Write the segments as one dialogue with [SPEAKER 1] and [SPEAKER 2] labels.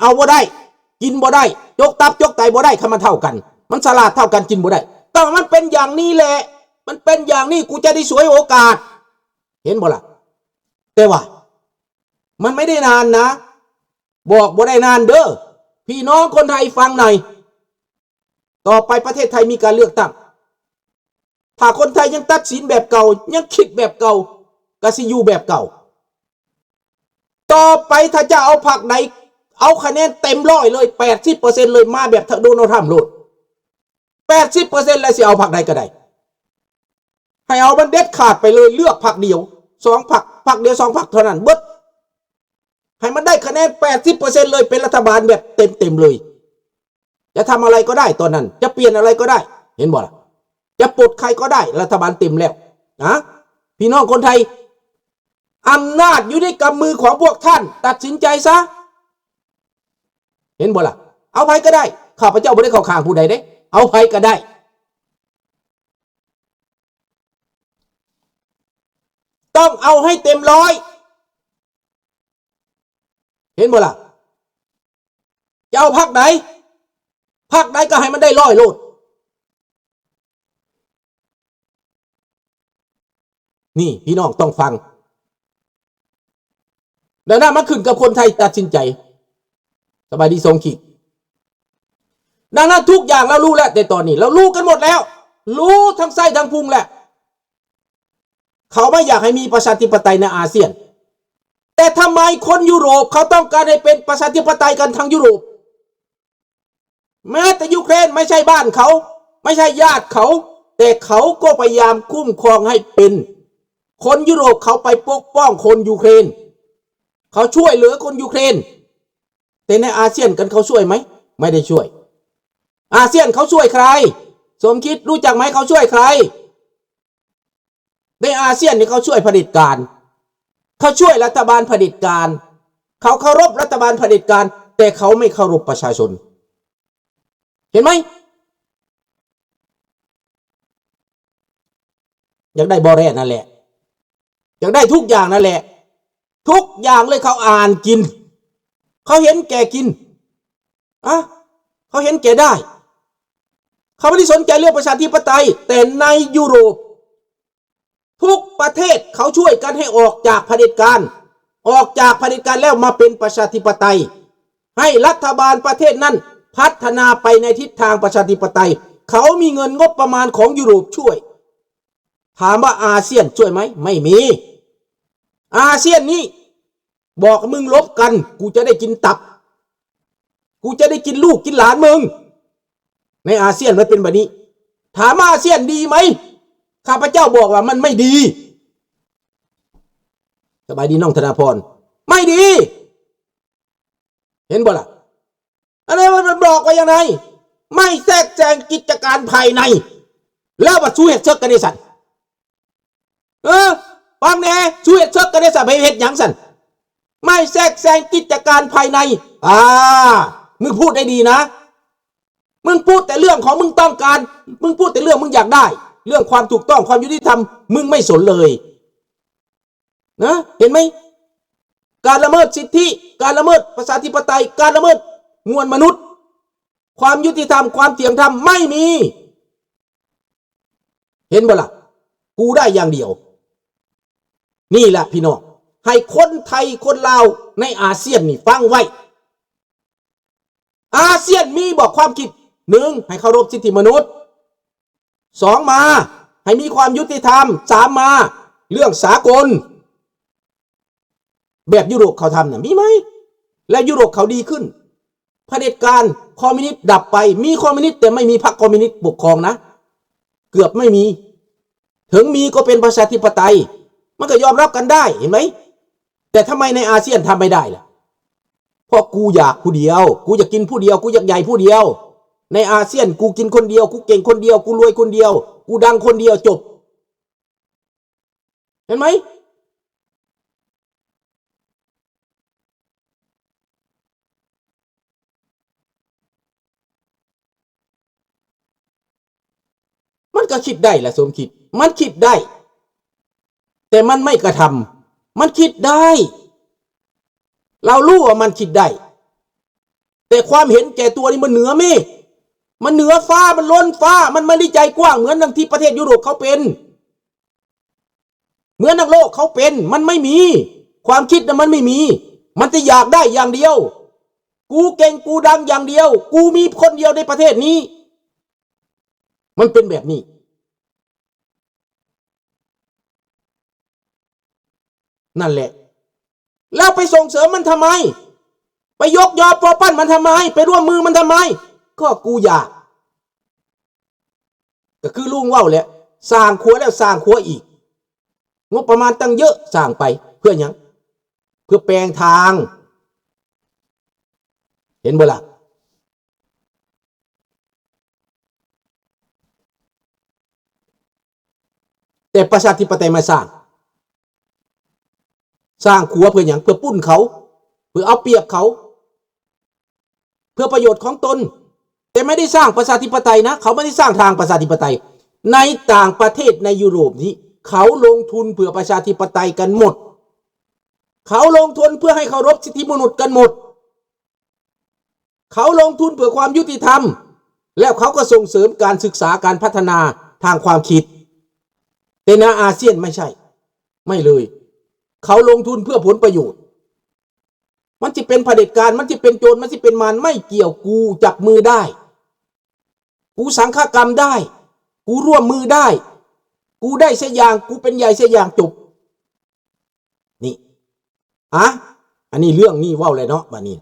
[SPEAKER 1] เอาบ่ได้กินบ่ได้ยกตับยกไตบ่ได้คำมันเท่ากันมันฉลาดเท่ากันกินบ่ได้แต่มันเป็นอย่างนี้แหละมันเป็นอย่างนี้กูจะได้สวยโอกาสเห็นบ่ล่ะแต่ว่ามันไม่ได้นานนะบอกบ่ได้นานเด้อพี่น้องคนไทยฟังหน่อยต่อไปประเทศไทยมีการเลือกตั้งถ้าคนไทยยังตัดสินแบบเก่ายังคิดแบบเก่าก็สิอยู่แบบเก่าต่อไปถ้าจะเอาพรรคไหนเอาคะแนนเต็มร้อยเลย 80% เลยมาแบบโดนัลด์ทรัมป์โลด 80% แล้วสิเอาพรรคใดก็ได้ให้เอามันเด็ดขาดไปเลยเลือกพรรคเดียว2พรรคพรรคเดียว2พรรคเท่านั้นเบิดให้มันได้คะแนน 80% เลยเป็นรัฐบาลแบบเต็มเลยจะทำอะไรก็ได้ตอนนั้นจะเปลี่ยนอะไรก็ได้เห็นบ่ล่ะจะปลดใครก็ได้รัฐบาลเต็มแล้วนะพี่น้องคนไทยอำนาจอยู่ในกำมือของพวกท่านตัดสินใจซะเห็นบ่ล่ะเอาใครก็ได้ข้าพเจ้าไม่ได้เข้าข้างผู้ใดเด้เอาใครก็ได้ต้องเอาให้เต็มร้อยเห็นบ่ล่ะจะเอาพรรคไหนพรรคไหนก็ให้มันได้ร้อยโลดนี่พี่น้องต้องฟังดังนั้นมันขึ้นกับคนไทยตัดสินใจสบายดีทรงขีดดังนั้นทุกอย่างเรารู้แล้วแต่ตอนนี้เรารู้กันหมดแล้วรู้ทั้งไส้ทั้งพุงแหละเขาไม่อยากให้มีประชาธิปไตยในอาเซียนแต่ทำไมคนยุโรปเขาต้องการให้เป็นประชาธิปไตยกันทั้งยุโรปแม้แต่ยูเครนไม่ใช่บ้านเขาไม่ใช่ญาติเขาแต่เขาก็พยายามคุ้มครองให้เป็นคนยุโรปเขาไปปกป้องคนยูเครนเขาช่วยเหลือคนยูเครนแต่ในอาเซียนกันเขาช่วยไหมไม่ได้ช่วยอาเซียนเขาช่วยใครสมคิดรู้จักไหมเขาช่วยใครในอาเซียนนี่เขาช่วยเผด็จการเขาช่วยรัฐบาลเผด็จการเขาเคารพรัฐบาลเผด็จการแต่เขาไม่เคารพประชาชนเห็นไหมอยากได้บอแรนั่นแหละอยากได้ทุกอย่างนั่นแหละทุกอย่างเลยเขาอ่านกินเขาเห็นแก่กินเขาเห็นแก่ได้เขาไม่ได้สนใจเรื่องประชาธิปไตยแต่ในยุโรปทุกประเทศเขาช่วยกันให้ออกจากเผด็จการออกจากเผด็จการแล้วมาเป็นประชาธิปไตยให้รัฐบาลประเทศนั้นพัฒนาไปในทิศทางประชาธิปไตยเขามีเงินงบประมาณของยุโรปช่วยถามว่าอาเซียนช่วยไหมไม่มีอาเซียนนี้บอกมึงลบกันกูจะได้กินตับกูจะได้กินลูกกินหลานมึงในอาเซียนมันเป็นแบบนี้ถามอาเซียนดีไหมข้าพเจ้าบอกว่ามันไม่ดีสบายดีน้องธนาพรไม่ดีเห็นบ่ล่ะอะไรมันบอกว่ายังไงไม่แทรกแซงกิจการภายในแล้วมาช่วยเชิกกันในสัตว์ฟังแน่ช่วยเชิกกันในสัตว์ไปเฮ็ดหยังสันไม่แทรกแซงกิจการภายในมึงพูดได้ดีนะมึงพูดแต่เรื่องของมึงต้องการมึงพูดแต่เรื่องมึงอยากได้เรื่องความถูกต้องความยุติธรรมมึงไม่สนเลยนะเห็นไหมการละเมิดสิทธิการละเมิดประชาธิปไตยการละเมิดมวลมนุษย์ความยุติธรรมความเที่ยงธรรมไม่มีเห็นบ่ล่ะกูได้อย่างเดียวนี่แหละพี่น้องให้คนไทยคนลาวในอาเซียนนี่ฟังไว้อาเซียนมีบอกความคิด1ให้เคารพสิทธิมนุษย์2มาให้มีความยุติธรรม3มาเรื่องสากลแบบยุโรปเขาทำน่ะมีไหมและยุโรปเขาดีขึ้นเผด็จการคอมมิวนิสต์ดับไปมีคอมมิวนิสต์แต่ไม่มีพรรคคอมมิวนิสต์ปกครองนะเกือบไม่มีถึงมีก็เป็นประชาธิปไตยมันก็ยอมรับกันได้เห็นไหมแต่ทำไมในอาเซียนทำไม่ได้ล่ะเพราะกูอยากผู้เดียวกูอยากกินผู้เดียวกูอยากใหญ่ผู้เดียวในอาเซียนกูกินคนเดียวกูเก่งคนเดียวกูรวยคนเดียวกูดังคนเดียวจบเห็นไหมมันก็คิดได้แหละสมคิดมันคิดได้แต่มันไม่กระทำมันคิดได้เรารู้ว่ามันคิดได้ แต่ความเห็นแก่ตัวนี่มันเหนือเมฆมันเหนือฟ้ามันล้นฟ้ามันไม่ได้ใจกว้างเหมือนดังที่ประเทศยุโรปเขาเป็นเหมือนนักโลกเขาเป็นมันไม่มีความคิดนะมันไม่มีมันจะอยากได้อย่างเดียวกูเก่งกูดังอย่างเดียวกูมีคนเดียวในประเทศนี้มันเป็นแบบนี้นั่นแหละแล้วไปส่งเสริมมันทำไมไปยกยอปอปั้นมันทำไมไปร่วมมือมันทำไมก็กูอยากก็คือลุงว่าวแหละสร้างครัวแล้วสร้างครัวอีกงบประมาณตั้งเยอะสร้างไปเพื่อยังเพื่อแปลงทางเห็นบ่ล่ะแต่ประชาธิปไตยมาสร้างครัวเพื่อยังเพื่อปุ้นเขาเพื่อเอาเปรียบเขาเพื่อประโยชน์ของตนแต่ไม่ได้สร้างประชาธิปไตยนะเขาไม่ได้สร้างทางประชาธิปไตยในต่างประเทศในยุโรปนี้เขาลงทุนเพื่อประชาธิปไตยกันหมดเขาลงทุนเพื่อให้เคารพสิทธิมนุษย์กันหมดเขาลงทุนเพื่อความยุติธรรมแล้วเขาก็ส่งเสริมการศึกษาการพัฒนาทางความคิดแต่ในอาเซียนไม่ใช่ไม่เลยเขาลงทุนเพื่อผลประโยชน์มันจะเป็นเผด็จการมันจะเป็นโจรมันจะเป็นมารไม่เกี่ยวกูจับมือได้กูสังฆกรรมได้กูร่วมมือได้กูได้เสียอย่างกูเป็นใหญ่เสียอย่างจบนี่อันนี้เรื่องนี้ว่าวเลยเนาะบัดนี้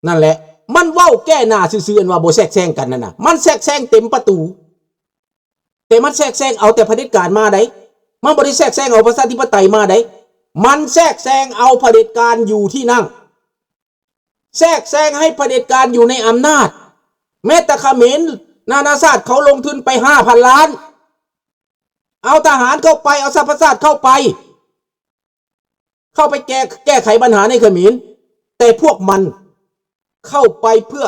[SPEAKER 1] นั่นแหละมันว่าวแก้หน้าซื่อๆว่าโบแทรกแซงกันนั่นน่ะมันแทรกแซงเต็มประตูแต่มันแทรกแซงเอาแต่เผด็จการมาได้มันบ่ได้แทรกแซงเอาประชาธิปไตยมาได้มันแทรกแซงเอาเผด็จการอยู่ที่นั่งแทรกแซงให้เผด็จการอยู่ในอำนาจแม้แต่เขมรนานาชาติเขาลงทุนไป 5,000 ล้านเอาทหารเข้าไปเอาสรรพชาติเข้าไปแก้ไขปัญหาในเขมรแต่พวกมันเข้าไปเพื่อ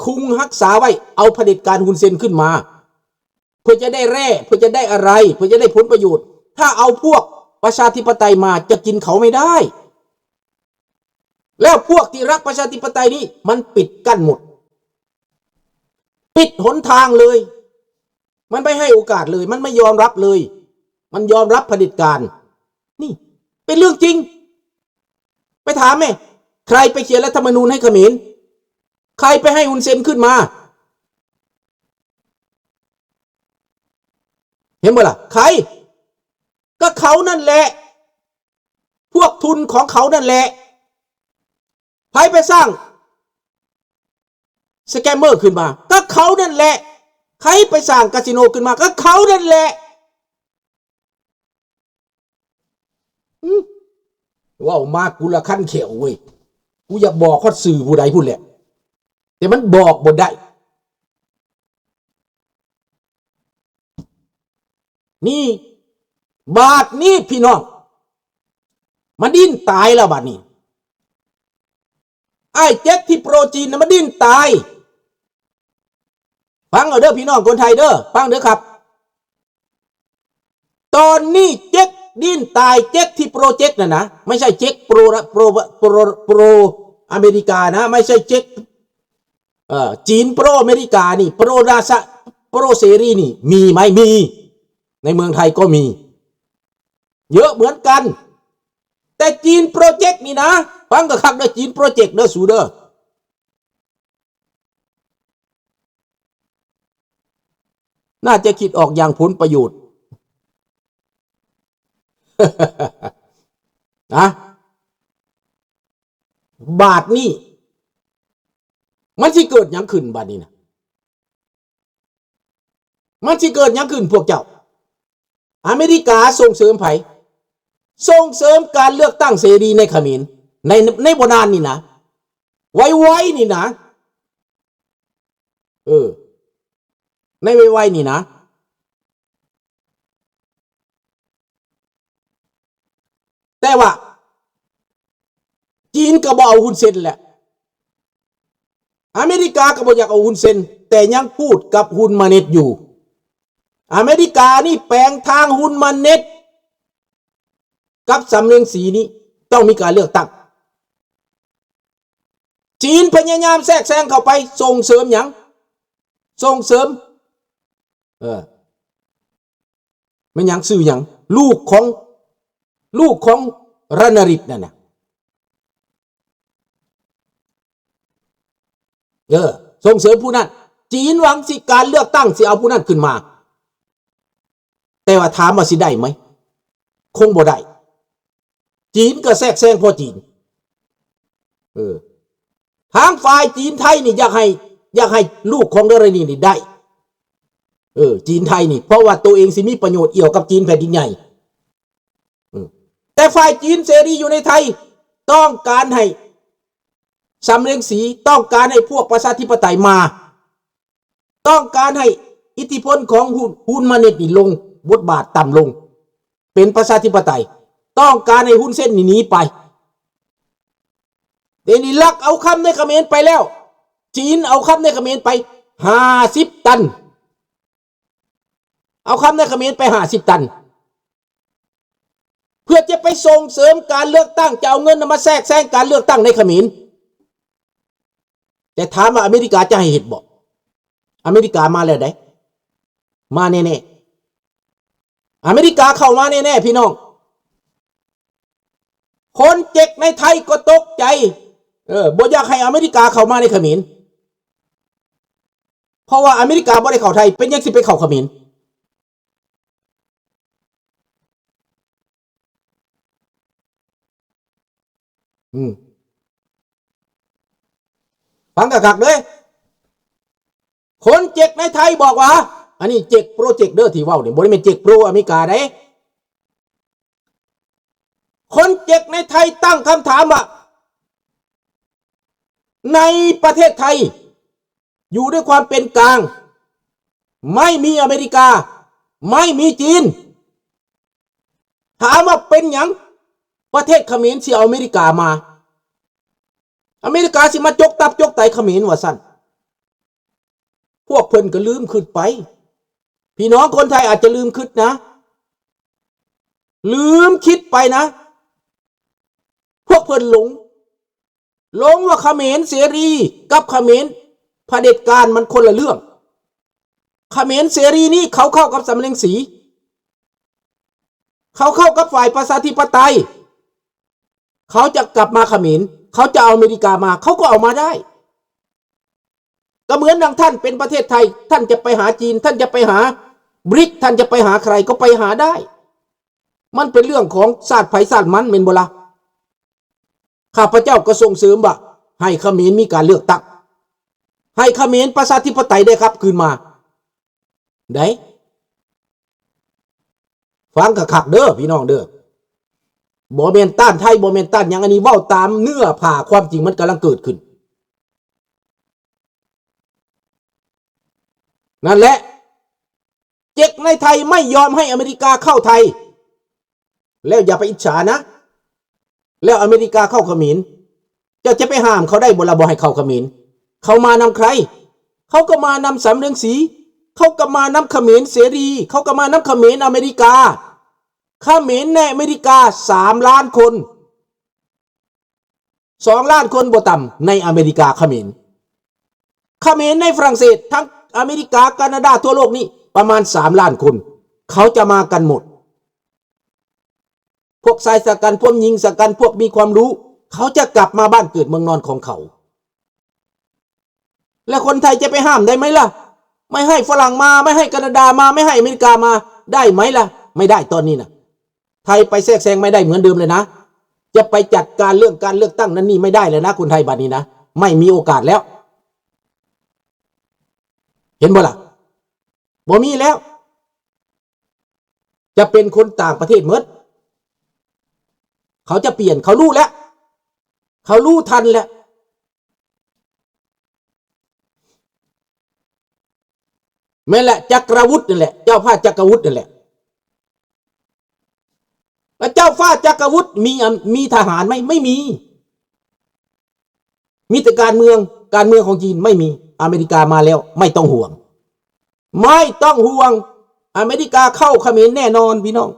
[SPEAKER 1] คุมรักษาไว้เอาเผด็จการฮุนเซนขึ้นมาเพื่อจะได้แร่เพื่อจะได้อะไรเพื่อจะได้ผลประโยชน์ถ้าเอาพวกประชาธิปไตยมาจะกินเขาไม่ได้แล้วพวกที่รักประชาธิปไตยนี้มันปิดกั้นหมดปิดหนทางเลยมันไม่ให้โอกาสเลยมันไม่ยอมรับเลยมันยอมรับเผด็จการนี่เป็นเรื่องจริงไปถามแม่ใครไปเขียนรัฐธรรมนูญให้เขมรใครไปให้ฮุนเซนขึ้นมาเห็นบ่ล่ะใครก็เขานั่นแหละพวกทุนของเขานั่นแหละใครไปสร้างสแกมเมอร์ขึ้นมาก็เขานั่นแหละใครไปสร้างคาสิโนขึ้นมาก็เขานั่นแหละว้าวมากกูละขั้นเขียวเว้ยกูอยากบอกข้อสื่อผู้ใดพูดแหละแต่มันบอกบ่ได้นี่บาทนี้พี่น้องมันดิ้นตายแล้วบาทนี้ไอ้เจ็คที่โปรจีนนะมันดิ้นตายฟังเอาเด้อพี่น้องคนไทยเด้อฟังเด้อครับตอนนี้เจ็คดิ้นตายเจ็คที่โปรเจกต์นะไม่ใช่เจ็คโปรอเมริกานะไม่ใช่เจ็คจีนโปรอเมริกานี่โปรนาซาโปรเสรีนี่มีไหมมีในเมืองไทยก็มีเยอะเหมือนกันแต่จีนโปรเจกต์นี่นะฟังกับคำเด้อจีนโปรเจกต์เด้อสูเด้อน่าจะคิดออกอย่างผลประโยชน์นะบาทนี่มันสิเกิดยังขึ้นบาทนี้นะมันสิเกิดยังขึ้นพวกเจ้าอเมริกาส่งเสริมไผส่งเสริมการเลือกตั้งเสรีในเขมรในโบราณนี่นะไว้นี่นะในไว้นี่นะแต่ว่าจีนก็บ่เอาฮุนเซนแหละอเมริกาก็บ่อยากเอาฮุนเซนแต่ยังพูดกับฮุนมาเน็ตอยู่อเมริกานี่แปลงทางฮุนมาเน็ต กับสำเร็งสีนี้ต้องมีการเลือกตั้งจีนพยายามแทรกแซงเข้าไปส่งเสริมหยังส่งเสริมมันหยังซื่อหยังลูกของรณฤทธิ์นั่นน่ะส่งเสริมผู้นั้นจีนหวังสิการเลือกตั้งสิเอาผู้นั้นขึ้นมาแต่ว่าถามว่าสิได้ไหมคงบ่ได้จีนก็แทรกแซงพอจีนทางฝ่ายจีนไทยนี่อยากให้ลูกของเดรนี่ได้จีนไทยนี่เพราะว่าตัวเองสิมีประโยชน์เอี่ยวกับจีนแผ่นดินใหญ่แต่ฝ่ายจีนเสรีอยู่ในไทยต้องการให้สำเร็งสีต้องการให้พวกประชาธิปไตยมาต้องการให้อิทธิพลของฮุนมาเน็ตนี่ลงบทบาทต่ำลงเป็นประชาธิปไตยต้องการให้หุ้นเส้นหนีไปเดี๋ยวนี้ลักเอาคำในเขมรไปแล้วจีนเอาคำในเขมรไป50 ตันเอาคำในเขมรไป50 ตันเพื่อจะไปส่งเสริมการเลือกตั้งจะเอาเงินมาแทรกแซงการเลือกตั้งในเขมรแต่ถามว่าอเมริกาจะให้เหตุบอกอเมริกามาแล้วได้มาแน่ๆอเมริกาเข้ามาแน่ๆพี่น้องคนเจ็กในไทยก็ตกใจบ่อยากให้อเมริกาเข้ามาในเขมรเพราะว่าอเมริกาบ่ได้เข้าไทยเป็นยังสิไปเข้าเขมรฟังกะคักเลยคนเจ็กในไทยบอกว่าอันนี้เจ็กโปรเจกต์เด้อที่เว้าเนี่ยบ่ได้เป็นเจ็กโปรอเมริกาเด้คนเจ็กในไทยตั้งคำถามว่าในประเทศไทยอยู่ด้วยความเป็นกลางไม่มีอเมริกาไม่มีจีนถามว่าเป็นหยังประเทศเขมรสิเอาอเมริกามาอเมริกาสิมาจกตับจกไตเขมรว่าซั่นพวกเพิ่นก็ลืมคิดไปพี่น้องคนไทยอาจจะลืมคิดนะลืมคิดไปนะพวกเพิ่นหลงว่าเขมรเสรีกับเขมรเผด็จการมันคนละเรื่องเขมรเสรีนี่เขาเข้ากับสำเร็งสีเขาเข้ากับฝ่ายประชาธิปไตยเขาจะกลับมาเขมรเขาจะเอาอเมริกามาเขาก็เอามาได้ก็เหมือนดังท่านเป็นประเทศไทยท่านจะไปหาจีนท่านจะไปหาบริกท่านจะไปหาใครก็ไปหาได้มันเป็นเรื่องของศาสตร์ไผศาสตร์มันเมนบ่ล่ะข้าพเจ้าก็ส่งเสริมว่าให้เขมรมีการเลือกตั้งให้เขมรประชาธิปไตยได้ครับคืนมาได้ฟังคักๆเด้อพี่น้องเด้อบ่แม่นต้านไทยบ่แม่นต้านหยังอันนี้เว้าตามเนื้อผ้าความจริงมันกำลังเกิดขึ้นนั่นแหละเจ็กในไทยไม่ยอมให้อเมริกาเข้าไทยแล้วอย่าไปอิจฉานะแล้วอเมริกาเข้าเขมรจะไปห้ามเขาได้บ่ล่ะบ่ให้เข้าเขมรเขามานำใครเขาก็มานำสำเร็งสีเขาก็มานำเขมรเสรีเขาก็มานำเขมรอเมริกาเขมรในอเมริกา3 ล้านคน2 ล้านคนบ่ต่ำในอเมริกาเขมรในฝรั่งเศสทั้งอเมริกาแคนาดาทั่วโลกนี่ประมาณ3 ล้านคนเขาจะมากันหมดพวกชายชะกันพวกหญิงชะกันพวกมีความรู้เขาจะกลับมาบ้านเกิดเมืองนอนของเขาและคนไทยจะไปห้ามได้ไหมล่ะไม่ให้ฝรั่งมาไม่ให้แคนาดามาไม่ให้อเมริกามาได้ไหมล่ะไม่ได้ตอนนี้นะไทยไปแทรกแซงไม่ได้เหมือนเดิมเลยนะจะไปจัดการเรื่องการเลือกตั้งนั้นนี่ไม่ได้เลยนะคนไทยบัดนี้นะไม่มีโอกาสแล้วเห็นบ่ล่ะบ่มีแล้วจะเป็นคนต่างประเทศหมดเขาจะเปลี่ยนเขารู้แล้วเขารู้ทันแล้วแม่แหละจักรวุฒินั่นแหละเจ้าฟ้าจักรวุฒินั่นแหละแล้วเจ้าฟ้าจักรวุฒิมีทหารไหมไม่มีแต่การเมืองของจีนไม่มีอเมริกามาแล้วไม่ต้องห่วงอเมริกาเข้าเขมรแน่นอนพี่น้อง